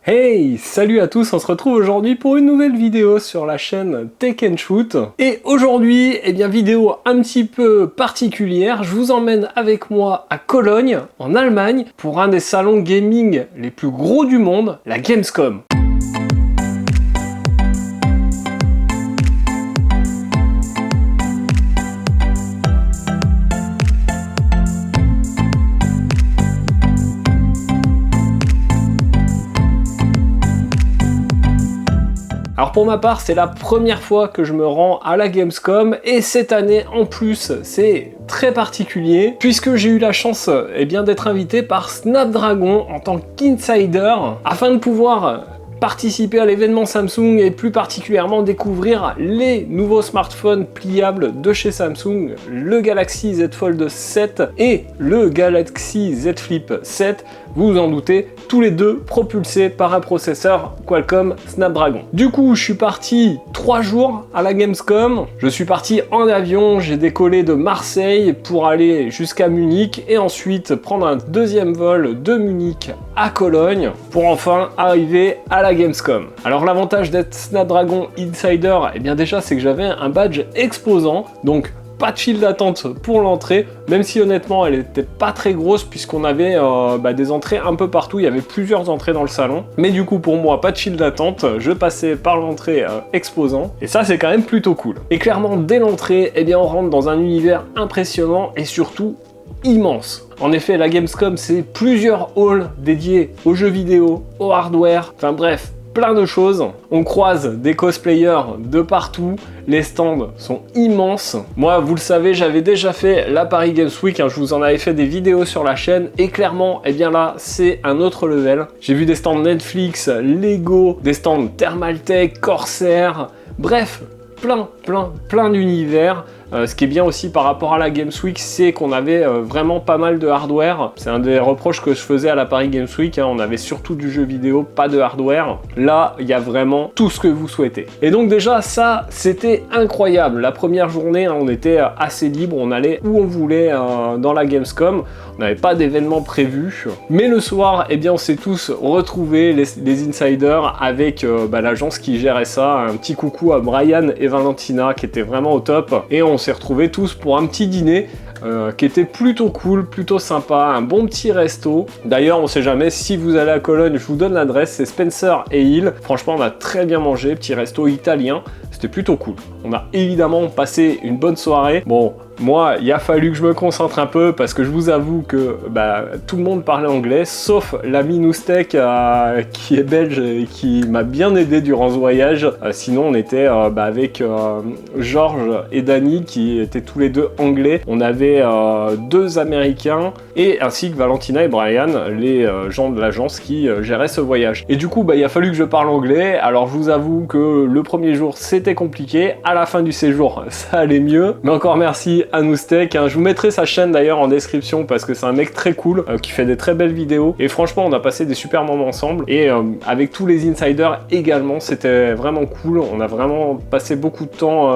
Hey, salut à tous, on se retrouve aujourd'hui pour une nouvelle vidéo sur la chaîne Tech & Shoot. Et aujourd'hui, vidéo un petit peu particulière, je vous emmène avec moi à Cologne, en Allemagne, pour un des salons gaming les plus gros du monde, la Gamescom. Alors pour ma part, c'est la première fois que je me rends à la Gamescom et cette année en plus, c'est très particulier puisque j'ai eu la chance d'être invité par Snapdragon en tant qu'insider afin de pouvoir participer à l'événement Samsung et plus particulièrement découvrir les nouveaux smartphones pliables de chez Samsung, le Galaxy Z Fold 7 et le Galaxy Z Flip 7, vous vous en doutez, tous les deux propulsés par un processeur Qualcomm Snapdragon. Du coup, je suis parti 3 jours à la Gamescom, je suis parti en avion, j'ai décollé de Marseille pour aller jusqu'à Munich et ensuite prendre un deuxième vol de Munich à Cologne pour enfin arriver à la Gamescom. Alors l'avantage d'être Snapdragon Insider, déjà c'est que j'avais un badge exposant, donc pas de file d'attente pour l'entrée, même si honnêtement elle était pas très grosse puisqu'on avait des entrées un peu partout, il y avait plusieurs entrées dans le salon. Mais du coup pour moi pas de file d'attente, je passais par l'entrée exposant et ça c'est quand même plutôt cool. Et clairement dès l'entrée, on rentre dans un univers impressionnant et surtout immense. En effet, la Gamescom, c'est plusieurs halls dédiés aux jeux vidéo, au hardware, enfin bref, plein de choses. On croise des cosplayers de partout, les stands sont immenses. Moi, vous le savez, j'avais déjà fait la Paris Games Week, je vous en avais fait des vidéos sur la chaîne, et clairement, là, c'est un autre level. J'ai vu des stands Netflix, Lego, des stands Thermaltake, Corsair, bref, plein d'univers. Ce qui est bien aussi par rapport à la Games Week, c'est qu'on avait vraiment pas mal de hardware. C'est un des reproches que je faisais à la Paris Games Week, on avait surtout du jeu vidéo, pas de hardware. Là, il y a vraiment tout ce que vous souhaitez. Et donc déjà, ça, c'était incroyable. La première journée, on était assez libre, on allait où on voulait dans la Gamescom. On n'avait pas d'événement prévu. Mais le soir, on s'est tous retrouvés, les insiders, avec l'agence qui gérait ça. Un petit coucou à Brian et Valentina, qui étaient vraiment au top. Et on s'est retrouvés tous pour un petit dîner qui était plutôt cool, plutôt sympa, un bon petit resto. D'ailleurs, on sait jamais, si vous allez à Cologne, je vous donne l'adresse, c'est Spencer et Hill. Franchement, on a très bien mangé, petit resto italien, c'était plutôt cool. On a évidemment passé une bonne soirée. Bon, moi, il a fallu que je me concentre un peu parce que je vous avoue que tout le monde parlait anglais, sauf l'ami Noustek qui est belge et qui m'a bien aidé durant ce voyage. Sinon, on était avec Georges et Dany qui étaient tous les deux anglais. On avait deux Américains et ainsi que Valentina et Brian, les gens de l'agence qui géraient ce voyage. Et du coup, il a fallu que je parle anglais. Alors, je vous avoue que le premier jour, c'était compliqué. À la fin du séjour, ça allait mieux. Mais encore merci à Noustek. Je vous mettrai sa chaîne d'ailleurs en description parce que c'est un mec très cool qui fait des très belles vidéos. Et franchement, on a passé des super moments ensemble. Et avec tous les insiders également, c'était vraiment cool. On a vraiment passé beaucoup de temps,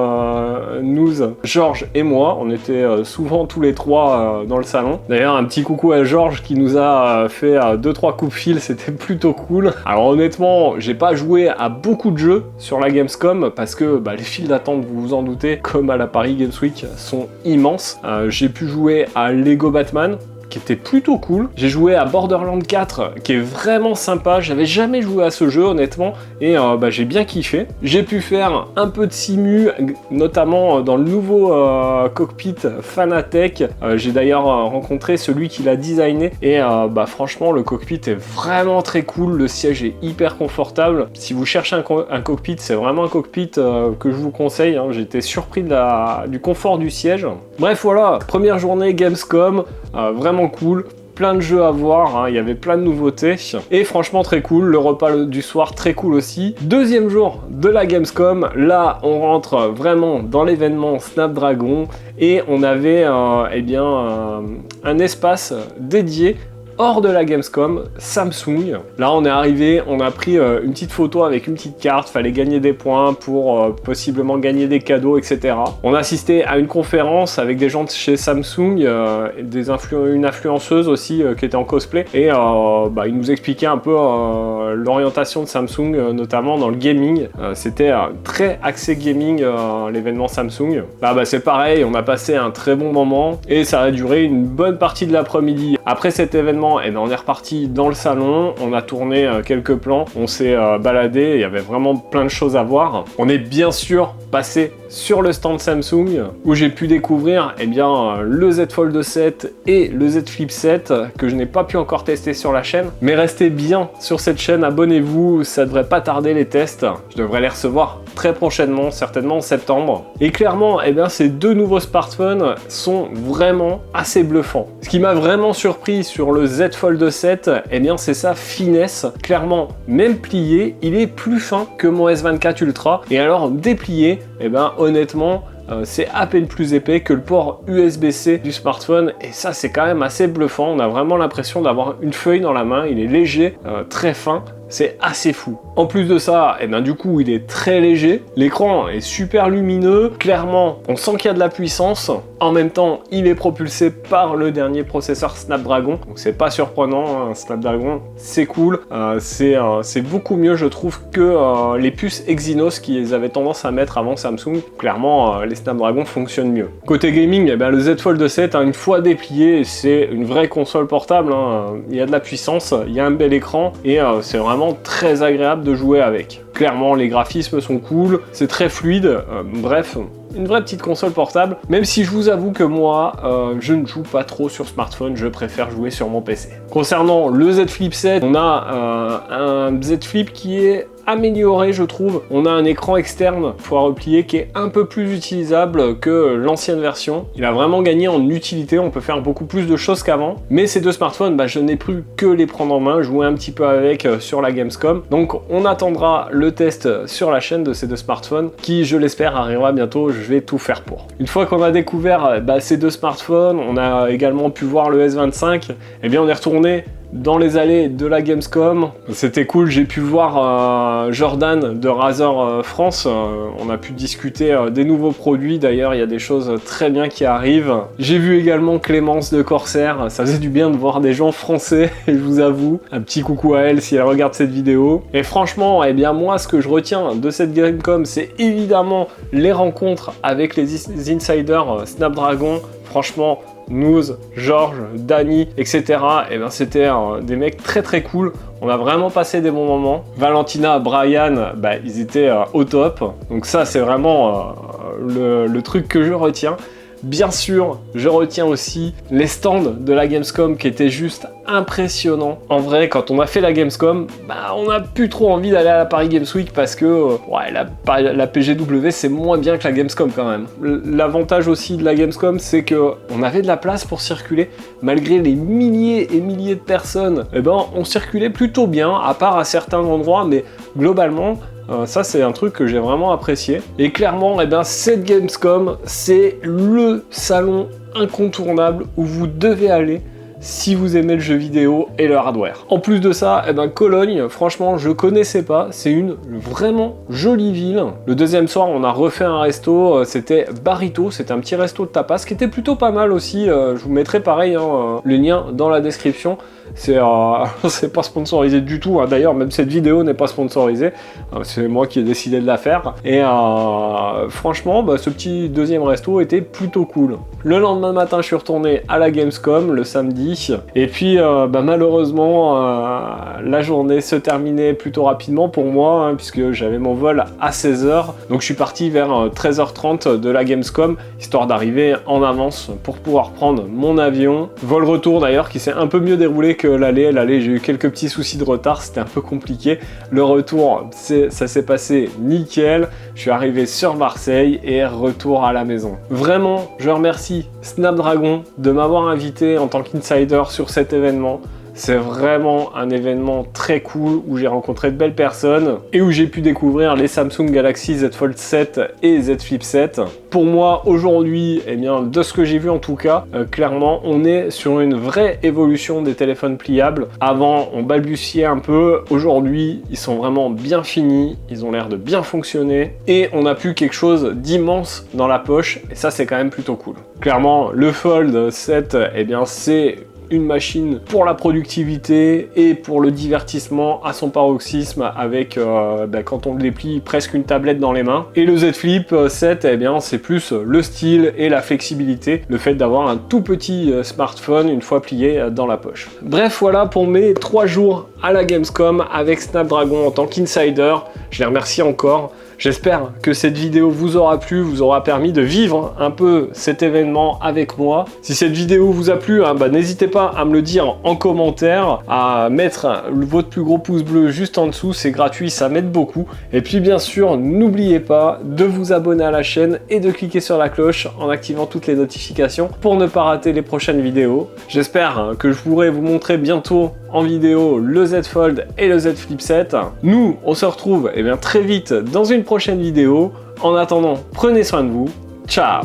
nous, Georges et moi. On était souvent tous les trois dans le salon. D'ailleurs, un petit coucou à Georges qui nous a fait 2-3 coups de fil, c'était plutôt cool. Alors honnêtement, j'ai pas joué à beaucoup de jeux sur la Gamescom parce que les files d'attente, vous vous en doutez, comme à la Paris Games Week, sont immenses. J'ai pu jouer à Lego Batman, qui était plutôt cool. J'ai joué à Borderlands 4, qui est vraiment sympa. J'avais jamais joué à ce jeu, honnêtement, et j'ai bien kiffé. J'ai pu faire un peu de simu, notamment dans le nouveau cockpit Fanatec. J'ai d'ailleurs rencontré celui qui l'a designé, et franchement, le cockpit est vraiment très cool. Le siège est hyper confortable. Si vous cherchez un cockpit, c'est vraiment un cockpit que je vous conseille. J'ai été surpris du confort du siège. Bref, voilà, première journée Gamescom, vraiment cool, plein de jeux à voir, il y avait plein de nouveautés et franchement très cool. Le repas du soir très cool aussi. Deuxième jour de la Gamescom, là on rentre vraiment dans l'événement Snapdragon et on avait un espace dédié hors de la Gamescom, Samsung. Là, on est arrivé, on a pris une petite photo avec une petite carte, fallait gagner des points pour possiblement gagner des cadeaux, etc. On a assisté à une conférence avec des gens de chez Samsung, une influenceuse aussi qui était en cosplay, et ils nous expliquaient un peu l'orientation de Samsung, notamment dans le gaming. C'était très axé gaming, l'événement Samsung. Là, c'est pareil, on a passé un très bon moment, et ça a duré une bonne partie de l'après-midi. Après cet événement, on est reparti dans le salon, on a tourné quelques plans, on s'est baladé, il y avait vraiment plein de choses à voir. On est bien sûr passé sur le stand Samsung, où j'ai pu découvrir le Z Fold 7 et le Z Flip 7, que je n'ai pas pu encore tester sur la chaîne. Mais restez bien sur cette chaîne, abonnez-vous, ça devrait pas tarder les tests. Je devrais les recevoir très prochainement, certainement en septembre. Et clairement, ces deux nouveaux smartphones sont vraiment assez bluffants. Ce qui m'a vraiment surpris sur le Z Fold 7, c'est sa finesse. Clairement, même plié, il est plus fin que mon S24 Ultra. Et alors, déplié, honnêtement, c'est à peine plus épais que le port USB-C du smartphone, et ça c'est quand même assez bluffant. On a vraiment l'impression d'avoir une feuille dans la main, il est léger, très fin. C'est assez fou. En plus de ça, du coup, il est très léger. L'écran est super lumineux. Clairement, on sent qu'il y a de la puissance. En même temps, il est propulsé par le dernier processeur Snapdragon. Donc c'est pas surprenant, hein. Snapdragon, c'est cool. C'est beaucoup mieux, je trouve, que les puces Exynos qu'ils avaient tendance à mettre avant Samsung. Clairement, les Snapdragon fonctionnent mieux. Côté gaming, le Z Fold 7, une fois déplié, c'est une vraie console portable, hein. Il y a de la puissance, il y a un bel écran, et c'est vraiment très agréable de jouer avec. Clairement, les graphismes sont cool, c'est très fluide, bref, une vraie petite console portable, même si je vous avoue que moi, je ne joue pas trop sur smartphone, je préfère jouer sur mon PC. Concernant le Z Flip 7, on a un Z Flip qui est amélioré, je trouve. On a un écran externe fois replié qui est un peu plus utilisable que l'ancienne version. Il a vraiment gagné en utilité, on peut faire beaucoup plus de choses qu'avant. Mais ces deux smartphones, je n'ai plus que les prendre en main, jouer un petit peu avec sur la Gamescom. Donc on attendra le test sur la chaîne de ces deux smartphones qui, je l'espère, arrivera bientôt. Je vais tout faire pour. Une fois qu'on a découvert ces deux smartphones, on a également pu voir le S25, on est retourné dans les allées de la Gamescom. C'était cool, j'ai pu voir Jordan de Razer France. On a pu discuter des nouveaux produits, d'ailleurs il y a des choses très bien qui arrivent. J'ai vu également Clémence de Corsair, ça faisait du bien de voir des gens français, je vous avoue. Un petit coucou à elle si elle regarde cette vidéo. Et franchement, moi ce que je retiens de cette Gamescom, c'est évidemment les rencontres avec les insiders Snapdragon. Franchement, Nouz, Georges, Dany, etc. C'était des mecs très très cool. On a vraiment passé des bons moments. Valentina, Brian, ils étaient au top. Donc ça, c'est vraiment le truc que je retiens. Bien sûr, je retiens aussi les stands de la Gamescom qui étaient juste impressionnants. En vrai, quand on a fait la Gamescom, on n'a plus trop envie d'aller à la Paris Games Week parce que la PGW c'est moins bien que la Gamescom quand même. L'avantage aussi de la Gamescom, c'est que on avait de la place pour circuler malgré les milliers et milliers de personnes. On circulait plutôt bien, à part à certains endroits, mais globalement. Ça c'est un truc que j'ai vraiment apprécié. Et clairement, cette Gamescom, c'est le salon incontournable où vous devez aller si vous aimez le jeu vidéo et le hardware. En plus de ça, Cologne, franchement, je connaissais pas. C'est une vraiment jolie ville. Le deuxième soir, on a refait un resto. C'était Barito. C'était un petit resto de tapas qui était plutôt pas mal aussi. Je vous mettrai pareil les liens dans la description. C'est pas sponsorisé du tout, hein. D'ailleurs même cette vidéo n'est pas sponsorisée, c'est moi qui ai décidé de la faire. Et franchement ce petit deuxième resto était plutôt cool. Le lendemain matin je suis retourné à la Gamescom le samedi, et puis malheureusement la journée se terminait plutôt rapidement pour moi, hein, puisque j'avais mon vol à 16h, donc je suis parti vers 13h30 de la Gamescom, histoire d'arriver en avance pour pouvoir prendre mon avion. Vol retour d'ailleurs qui s'est un peu mieux déroulé que l'aller. L'aller, j'ai eu quelques petits soucis de retard, c'était un peu compliqué. Le retour, ça s'est passé nickel. Je suis arrivé sur Marseille et retour à la maison. Vraiment, je remercie Snapdragon de m'avoir invité en tant qu'insider sur cet événement. C'est vraiment un événement très cool où j'ai rencontré de belles personnes et où j'ai pu découvrir les Samsung Galaxy Z Fold 7 et Z Flip 7. Pour moi, aujourd'hui, eh bien, de ce que j'ai vu en tout cas, clairement, on est sur une vraie évolution des téléphones pliables. Avant, on balbutiait un peu. Aujourd'hui, ils sont vraiment bien finis. Ils ont l'air de bien fonctionner. Et on a plus quelque chose d'immense dans la poche. Et ça, c'est quand même plutôt cool. Clairement, le Fold 7, eh bien, c'est une machine pour la productivité et pour le divertissement à son paroxysme avec, quand on le déplie, presque une tablette dans les mains. Et le Z Flip 7, eh bien, c'est plus le style et la flexibilité, le fait d'avoir un tout petit smartphone une fois plié dans la poche. Bref, voilà pour mes 3 jours à la Gamescom avec Snapdragon en tant qu'insider. Je les remercie encore. J'espère que cette vidéo vous aura plu, vous aura permis de vivre un peu cet événement avec moi. Si cette vidéo vous a plu, n'hésitez pas à me le dire en commentaire, à mettre votre plus gros pouce bleu juste en dessous, c'est gratuit, ça m'aide beaucoup. Et puis bien sûr, n'oubliez pas de vous abonner à la chaîne et de cliquer sur la cloche en activant toutes les notifications pour ne pas rater les prochaines vidéos. J'espère que je pourrai vous montrer bientôt en vidéo le Z Fold et le Z Flip 7. Nous, on se retrouve très vite dans une prochaine vidéo. En attendant, prenez soin de vous. Ciao!